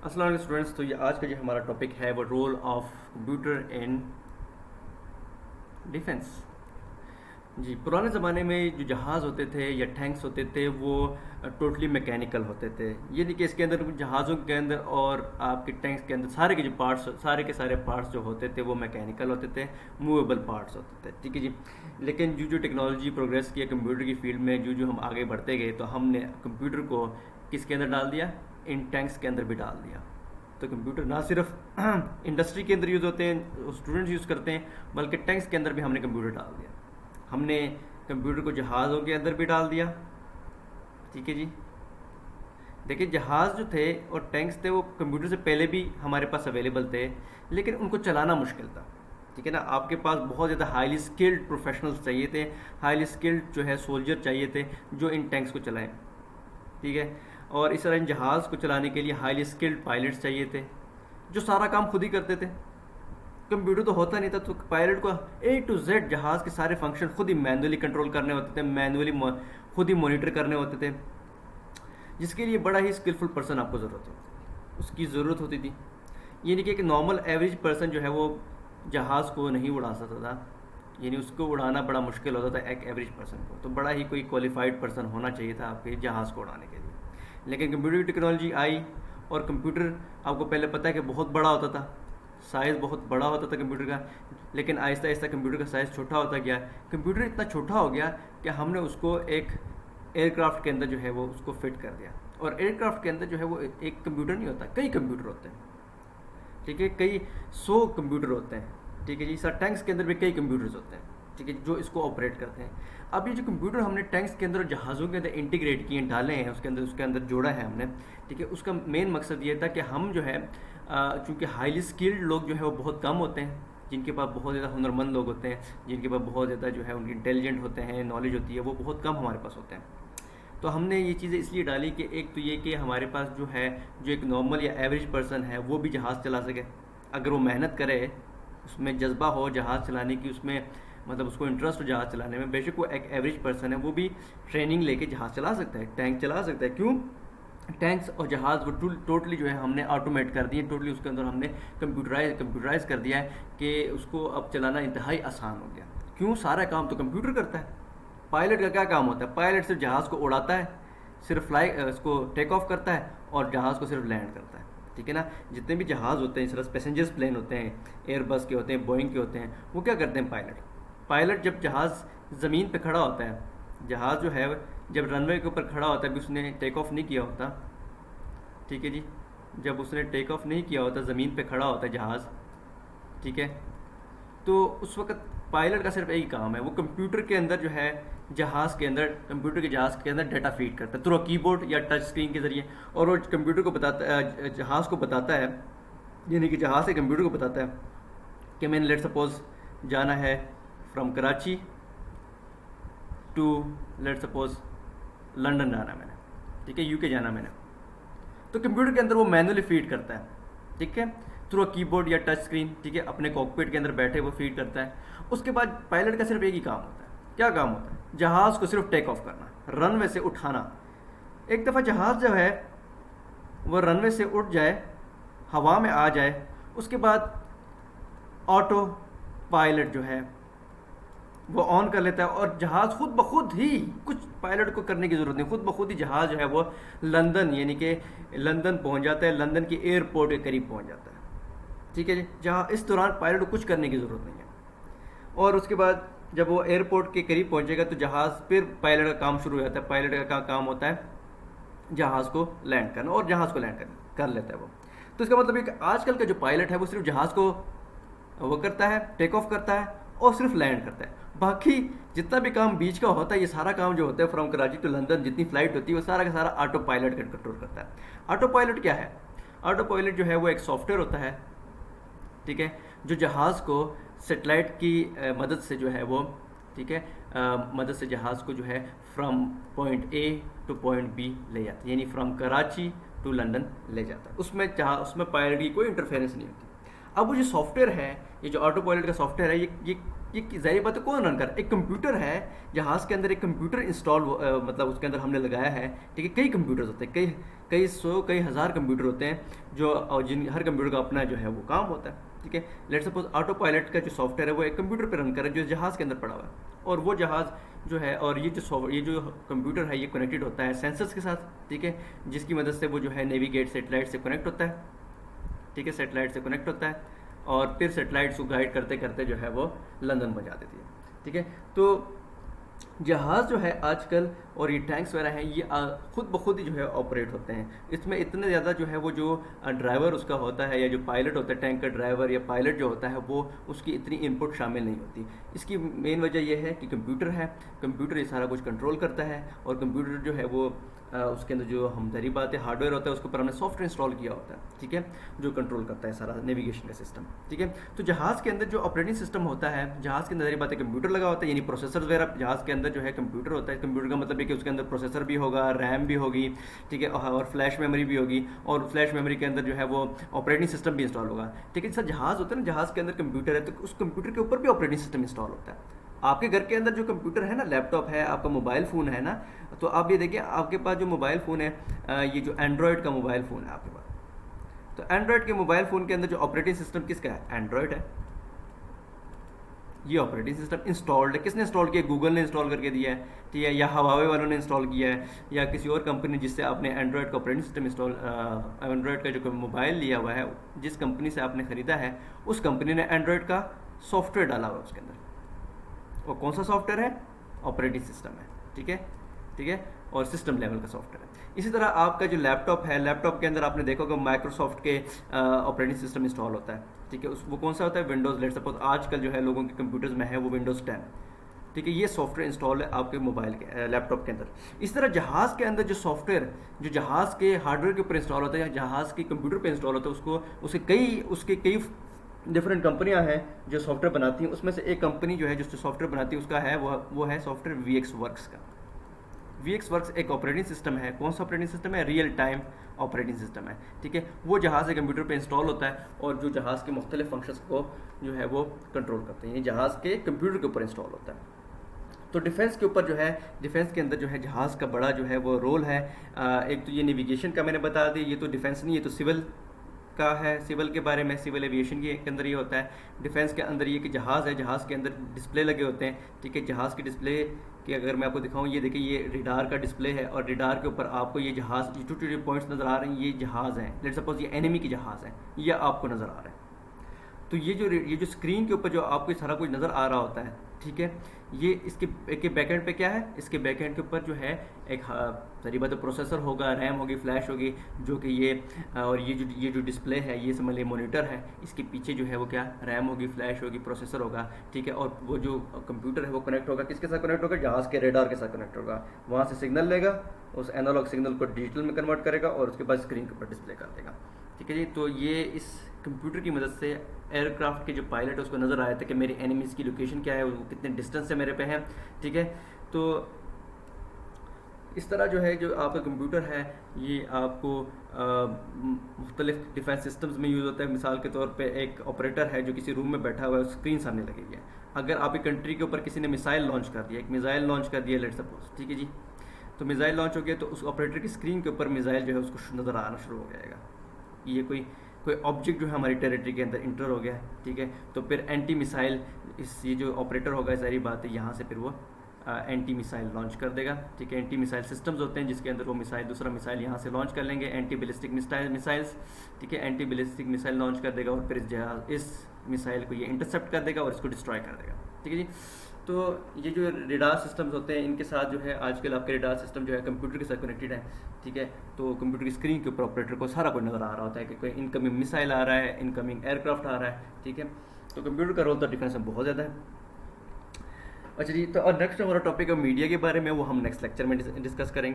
अस्सलाम वालेकुम स्टूडेंट्स। तो ये आज का जो हमारा टॉपिक है वो role of computer in defence. जी, पुराने ज़माने में जो जहाज़ होते थे या टैंक्स होते थे वो टोटली मैकेनिकल होते थे। ये नहीं कि इसके अंदर जहाज़ों के अंदर और आपके टैंक्स के अंदर सारे के जो पार्ट्स सारे के सारे पार्ट्स जो होते थे वो मैकेनिकल होते थे, मूवेबल पार्ट्स होते थे। ठीक है जी। लेकिन जो जो टेक्नोलॉजी प्रोग्रेस की है कंप्यूटर की फील्ड में, जो जो हम आगे बढ़ते गए तो हमने कंप्यूटर को किसके अंदर डाल दिया, इन टैंक्स के अंदर भी डाल दिया। तो कंप्यूटर ना सिर्फ इंडस्ट्री के अंदर यूज़ होते हैं, स्टूडेंट्स यूज़ करते हैं, बल्कि टैंक्स के अंदर भी हमने कंप्यूटर डाल दिया। हमने कंप्यूटर को जहाज़ों के अंदर भी डाल दिया। ठीक है जी। देखिए, जहाज़ जो थे और टैंक्स थे वो कंप्यूटर से पहले भी हमारे पास अवेलेबल थे, लेकिन उनको चलाना मुश्किल था। ठीक है ना, आपके पास बहुत ज़्यादा हाईली स्किल्ड प्रोफेशनल्स चाहिए थे, हाईली स्किल्ड जो है सोल्जर चाहिए थे जो इन टैंक्स को चलाएं। ठीक है। और इस तरह इन जहाज़ को चलाने के लिए हाईली स्किल्ड पायलट्स चाहिए थे जो सारा काम खुद ही करते थे। कंप्यूटर तो होता नहीं था, तो पायलट को ए टू जेड जहाज़ के सारे फंक्शन खुद ही मैनुअली कंट्रोल करने होते थे, मैनुअली खुद ही मॉनिटर करने होते थे, जिसके लिए बड़ा ही स्किलफुल पर्सन आपको ज़रूरत होती उसकी ज़रूरत होती थी। ये नहीं कि एक नॉर्मल एवरेज पर्सन जो है वो जहाज़ को नहीं उड़ा सकता था, यानी उसको उड़ाना बड़ा मुश्किल होता था एक एवरेज पर्सन को, तो बड़ा ही कोई क्वालिफाइड पर्सन होना चाहिए था आपके जहाज़ को उड़ाने के लिए। लेकिन कंप्यूटर की टेक्नोलॉजी आई और कंप्यूटर आपको पहले पता है कि बहुत बड़ा होता था, साइज़ बहुत बड़ा होता था कंप्यूटर का, लेकिन आहिस्ता आहिस्ता कंप्यूटर का साइज़ छोटा होता गया। कंप्यूटर इतना छोटा हो गया कि हमने उसको एक एयरक्राफ्ट के अंदर जो है वो उसको फिट कर दिया। और एयरक्राफ्ट के अंदर जो है वो एक कंप्यूटर नहीं होता, कई कंप्यूटर होते हैं। ठीक है, कई 100 कंप्यूटर होते हैं। ठीक है जी। सर टैंक्स के अंदर भी कई कंप्यूटर्स होते हैं। ठीक है, जो इसको ऑपरेट करते हैं। अब ये जो कंप्यूटर हमने टैंक्स के अंदर और जहाज़ों के अंदर इंटीग्रेट किए, डाले हैं उसके अंदर जोड़ा है हमने। ठीक है, उसका मेन मकसद ये था कि हम जो है चूँकि हाईली स्किल्ड लोग जो है वो बहुत कम होते हैं, जिनके पास बहुत ज़्यादा हुनरमंद लोग होते हैं, जिनके पास बहुत ज़्यादा जो है उनकी इंटेलिजेंट होते हैं, नॉलेज होती है, वो बहुत कम हमारे पास होते हैं। तो हमने ये चीज़ें इसलिए डाली कि एक तो ये कि हमारे पास जो है जो एक नॉर्मल या एवरेज पर्सन है वो भी जहाज़ चला सके, अगर वो मेहनत करे, उसमें जज्बा हो जहाज़ चलाने की, उसमें मतलब उसको इंटरेस्ट हो जहाज़ चलाने में। बेशक वो एक एवरेज पर्सन है, वो भी ट्रेनिंग लेके जहाज़ चला सकता है, टैंक चला सकता है। क्यों? टैंक्स और जहाज़ वो टोटली जो है हमने ऑटोमेट कर दिए, टोटली उसके अंदर हमने कंप्यूटराइज कर दिया है कि उसको अब चलाना इंतहाई आसान हो गया। क्यों? सारा काम तो कंप्यूटर करता है। पायलट का क्या काम होता है? पायलट सिर्फ जहाज़ को उड़ाता है, सिर्फ उसको टेक ऑफ करता है और जहाज़ को सिर्फ लैंड करता है। ठीक है ना। जितने भी जहाज़ होते हैं, सिर्फ पैसेंजर्स प्लेन होते हैं, एयरबस के होते हैं, बोइंग के होते हैं, वो क्या करते हैं? पायलट जब जहाज़ ज़मीन पे खड़ा होता है, जहाज़ जो है जब रनवे के ऊपर खड़ा होता है, अभी उसने टेक ऑफ नहीं किया होता। ठीक है जी। जब उसने टेक ऑफ नहीं किया होता, ज़मीन पे खड़ा होता है जहाज़। ठीक है, तो उस वक्त पायलट का सिर्फ यही काम है, वो कंप्यूटर के अंदर जो है जहाज़ के अंदर, कंप्यूटर के जहाज़ के अंदर डाटा फीड करता है थ्रू कीबोर्ड या टच स्क्रीन के ज़रिए, और वो कंप्यूटर को बताता जहाज़ को बताता है, यानी कि जहाज़ से कंप्यूटर को बताता है कि मैंने लेट सपोज जाना है from Karachi to let suppose London जाना है मैंने। ठीक है, यूके जाना मैंने, तो कंप्यूटर के अंदर वो मैनुअली फीड करता है। ठीक है, थ्रू कीबोर्ड या टच स्क्रीन। ठीक है, अपने कॉकपिट के अंदर बैठे वो फीड करता है। उसके बाद पायलट का सिर्फ एक ही काम होता है। क्या काम होता है? जहाज़ को सिर्फ टेक ऑफ करना, रनवे से उठाना। एक दफ़ा जहाज़ जो है वो रनवे से उठ जाए, हवा में आ जाए, उसके बाद ऑटो पायलट जो है वो ऑन कर लेता है और जहाज़ खुद ब खुद ही, कुछ पायलट को करने की ज़रूरत नहीं, खुद ब खुद ही जहाज़ जो है वो लंदन, यानी कि लंदन पहुंच जाता है, लंदन की एयरपोर्ट के करीब पहुंच जाता है। ठीक है जी। जहाँ इस दौरान पायलट को कुछ करने की ज़रूरत नहीं है। और उसके बाद जब वो एयरपोर्ट के करीब पहुंचेगा तो जहाज़, फिर पायलट का काम शुरू हो जाता है। पायलट का काम होता है जहाज़ को लैंड करना, और जहाज़ को लैंड कर लेता है वो। तो इसका मतलब एक आजकल का जो पायलट है वो सिर्फ जहाज़ को वो करता है, टेक ऑफ करता है और सिर्फ लैंड करता है। बाकी जितना भी काम बीच का होता है, ये सारा काम जो होता है फ्रॉम कराची टू लंदन, जितनी फ़्लाइट होती है वो सारा का सारा ऑटो पायलट कंट्रोल करता है। ऑटो पायलट क्या है? ऑटो पायलट जो है वो एक सॉफ्टवेयर होता है। ठीक है, जो जहाज़ को सेटेलाइट की मदद से जो है वो, ठीक है, मदद से जहाज़ को जो है from point A to point B ले जाता है, यानी फ्रॉम कराची टू लंदन ले जाता है। उसमें पायलट की कोई इंटरफेरेंस नहीं होती। अब वो जो सॉफ्टवेयर है, ये जो ऑटो पायलट का सॉफ्टवेयर है, ये ये ज़ाहिर बात है कौन रन कर, एक कंप्यूटर है, जहाज़ के अंदर एक कंप्यूटर इंस्टॉल मतलब उसके अंदर हमने लगाया है, ठीक है। कई कंप्यूटर्स होते हैं, कई कई सौ कई हज़ार कंप्यूटर होते हैं जो, और जिन हर कंप्यूटर का अपना जो है वो काम होता है, ठीक है। लेट सपोज ऑटो पायलट का जो सॉफ्टवेयर है वो एक कंप्यूटर पर रन कर रहा है जो जहाज़ के अंदर पड़ा हुआ है, और वो जहाज़ जो है, और ये जो कंप्यूटर है ये कनेक्टेड होता है सेंसर्स के साथ, ठीक है, जिसकी मदद से वो जो है नेविगेट सेटेलाइट से कनेक्ट होता है, ठीक है, सेटेलाइट से कनेक्ट होता है, और फिर सेटेलाइट्स को गाइड करते करते जो है वो लंदन पहुंचा देती है, ठीक है। तो जहाज़ जो है आजकल, और ये टैंक्स वगैरह हैं, ये खुद ब खुद ही जो है ऑपरेट होते हैं। इसमें इतने ज़्यादा जो है वो जो ड्राइवर उसका होता है, या जो पायलट होता है टैंक का ड्राइवर या पायलट जो होता है, वो उसकी इतनी इनपुट शामिल नहीं होती। इसकी मेन वजह यह है कि कंप्यूटर है, कंप्यूटर ये सारा कुछ कंट्रोल करता है, और कंप्यूटर जो है वो उसके अंदर जो हम ज़ाहिर बात है हार्डवेयर होता है उसके ऊपर हमने सॉफ्टवेयर इंस्टॉल किया होता है, ठीक है, जो कंट्रोल करता है सारा नेविगेशन का सिस्टम, ठीक है। तो जहाज़ के अंदर जो ऑपरेटिंग सिस्टम होता है, जहाज़ के अंदर ज़ाहिर बात है कंप्यूटर लगा होता है, यानी प्रोसेसर वगैरह जहाज़ के अंदर जो है कंप्यूटर होता है। कंप्यूटर का मतलब है कि उसके अंदर प्रोसेसर भी होगा, रैम भी होगी, ठीक है, और फ्लैश मेमोरी भी होगी, और फ्लैश मेमोरी के अंदर जो है वो ऑपरेटिंग सिस्टम भी इंस्टॉल होगा, ठीक है। जैसा जहाज़ होता है ना, जहाज़ के अंदर कंप्यूटर है, तो उस कंप्यूटर के ऊपर भी ऑपरेटिंग सिस्टम इंस्टॉल होता है। आपके घर के अंदर जो कंप्यूटर है ना, लैपटॉप है, आपका मोबाइल फ़ोन है ना, तो आप ये देखिए आपके पास जो मोबाइल फ़ोन है, ये जो एंड्रॉयड का मोबाइल फ़ोन है आपके पास, तो एंड्रॉयड के मोबाइल फ़ोन के अंदर जो ऑपरेटिंग सिस्टम किसका है, एंड्रॉयड है। ये ऑपरेटिंग सिस्टम इंस्टॉल्ड है, किसने इंस्टॉल किया, गूगल ने इंस्टॉल करके दिया है, ठीक है, या हवावे वालों ने इंस्टॉल किया है, या किसी और कंपनी जिससे आपने एंड्रॉयड का ऑपरेटिंग सिस्टम इंस्टॉल, एंड्रॉयड का जो मोबाइल लिया हुआ है, जिस कंपनी से आपने ख़रीदा है, उस कंपनी ने एंड्रॉयड का सॉफ्टवेयर डाला हुआ है उसके अंदर। और कौन सा सॉफ्टवेयर है, ऑपरेटिंग सिस्टम है, ठीक है, ठीक है, और सिस्टम लेवल का सॉफ्टवेयर है। इसी तरह आपका जो लैपटॉप है, लैपटॉप के अंदर आपने देखा होगा माइक्रोसॉफ्ट के ऑपरेटिंग सिस्टम इंस्टॉल होता है, ठीक है, वो कौन सा होता है, विंडोज़। लेट सपोज आजकल जो है लोगों के कंप्यूटर्स में है वो विंडोज़ 10, ठीक है, ये सॉफ्टवेयर इंस्टॉल है आपके मोबाइल के लैपटॉप के अंदर। इस तरह जहाज़ के अंदर जो सॉफ्टवेयर जो जहाज़ के हार्डवेयर के ऊपर इंस्टॉल होता है, या जहाज़ के कंप्यूटर पर इंस्टॉल होता है, उसके कई डिफरेंट कंपनियां हैं जो सॉफ्टवेयर बनाती हैं। उसमें से एक कंपनी जो है जो सॉफ्टवेयर बनाती है उसका है वो है सॉफ्टवेयर VxWorks का। VxWorks एक ऑपरेटिंग सिस्टम है। कौन सा ऑपरेटिंग सिस्टम है, रियल टाइम ऑपरेटिंग सिस्टम है, ठीक है। वो जहाज़ के कंप्यूटर पे इंस्टॉल होता है, और जो जहाज़ के मुख्तलिफ फंक्शंस को जो है वो कंट्रोल करते हैं, जहाज़ के कंप्यूटर के ऊपर इंस्टॉल होता है। तो डिफेंस के ऊपर जो है, डिफेंस के अंदर जो है जहाज़ का बड़ा जो है वो रोल है। एक तो ये नेविगेशन का मैंने बता दी, ये तो डिफेंस नहीं, ये तो सिविल का है, सिविल के बारे में, सिविल एविएशन के अंदर ये होता है। डिफेंस के अंदर ये कि जहाज़ है, जहाज़ के अंदर डिस्प्ले लगे होते हैं, ठीक है। जहाज़ के डिस्प्ले की अगर मैं आपको दिखाऊं, ये देखिए ये रिडार का डिस्प्ले है, और रिडार के ऊपर आपको ये जहाज़, ये छोटे पॉइंट्स नज़र आ रहे हैं, ये जहाज़ हैं। लेट्स सपोज ये एनिमी की जहाज़ है, ये आपको नज़र आ रहा है। तो ये जो स्क्रीन के ऊपर जो आपको सारा कुछ नज़र आ रहा होता है, ठीक है, ये इसके बैकएंड पे क्या है, इसके बैकएंड के ऊपर जो है एक सारी बात प्रोसेसर होगा, रैम होगी, फ्लैश होगी, जो कि ये, और ये जो डिस्प्ले है ये समझ लीजिए मॉनिटर है, इसके पीछे जो है वो क्या, रैम होगी, फ्लैश होगी, प्रोसेसर होगा, ठीक है। और वो जो कंप्यूटर है वो कनेक्ट होगा, किसके साथ कनेक्ट होगा, जहाज़ के रेडार के साथ कनेक्ट होगा। वहाँ से सिग्नल लेगा, उस एनालॉग सिग्नल को डिजिटल में कन्वर्ट करेगा, और उसके बाद स्क्रीन के ऊपर डिस्प्ले कर देगा, ठीक है जी। तो ये इस कंप्यूटर की मदद से एयरक्राफ्ट के जो पायलट है उसको नज़र आया था कि मेरे एनिमीज़ की लोकेशन क्या है, वो कितने डिस्टेंस से मेरे पे है, ठीक है। तो इस तरह जो है जो आपका कंप्यूटर है ये आपको मुख्तलिफ डिफेंस सिस्टम्स में यूज़ होता है। मिसाल के तौर पे एक ऑपरेटर है जो किसी रूम में बैठा हुआ है, स्क्रीन सामने लगी है। अगर आपकी कंट्री के ऊपर किसी ने मिसाइल लॉन्च कर दिया, एक मिसाइल लॉन्च कर दिया लेट सपोज, ठीक है जी, तो मिसाइल लॉन्च हो गया, तो उस ऑपरेटर की स्क्रीन के ऊपर मिसाइल जो है उसको नज़र आना शुरू हो जाएगा। ये कोई ऑब्जेक्ट जो है हमारी टेरिटरी के अंदर इंटर हो गया है, ठीक है। तो फिर एंटी मिसाइल, ये जो ऑपरेटर होगा सारी बात है, यहाँ से फिर वो एंटी मिसाइल लॉन्च कर देगा, ठीक है। एंटी मिसाइल सिस्टम्स होते हैं जिसके अंदर वो मिसाइल, दूसरा मिसाइल यहाँ से लॉन्च कर लेंगे, एंटी बैलिस्टिक मिसाइल्स, ठीक है। एंटी बैलिस्टिक मिसाइल लॉन्च कर देगा, और फिर इस मिसाइल को ये इंटरसेप्ट कर देगा और इसको डिस्ट्रॉय कर देगा, ठीक है जी। तो ये जो रेडार सिस्टम्स होते हैं इनके साथ जो है आजकल आपके रेडार सिस्टम जो है कंप्यूटर के साथ कनेक्टेड है, ठीक है। तो कंप्यूटर की स्क्रीन के ऊपर ऑपरेटर को सारा कुछ नज़र आ रहा होता है कि कोई इनकमिंग मिसाइल आ रहा है, इनकमिंग एयरक्राफ्ट आ रहा है, ठीक है। तो कंप्यूटर का रोल तो डिफेंस में बहुत ज़्यादा है। अच्छा जी, तो और नेक्स्ट हमारा टॉपिक है मीडिया के बारे में, वो हम नेक्स्ट लेक्चर में डिस्कस करेंगे।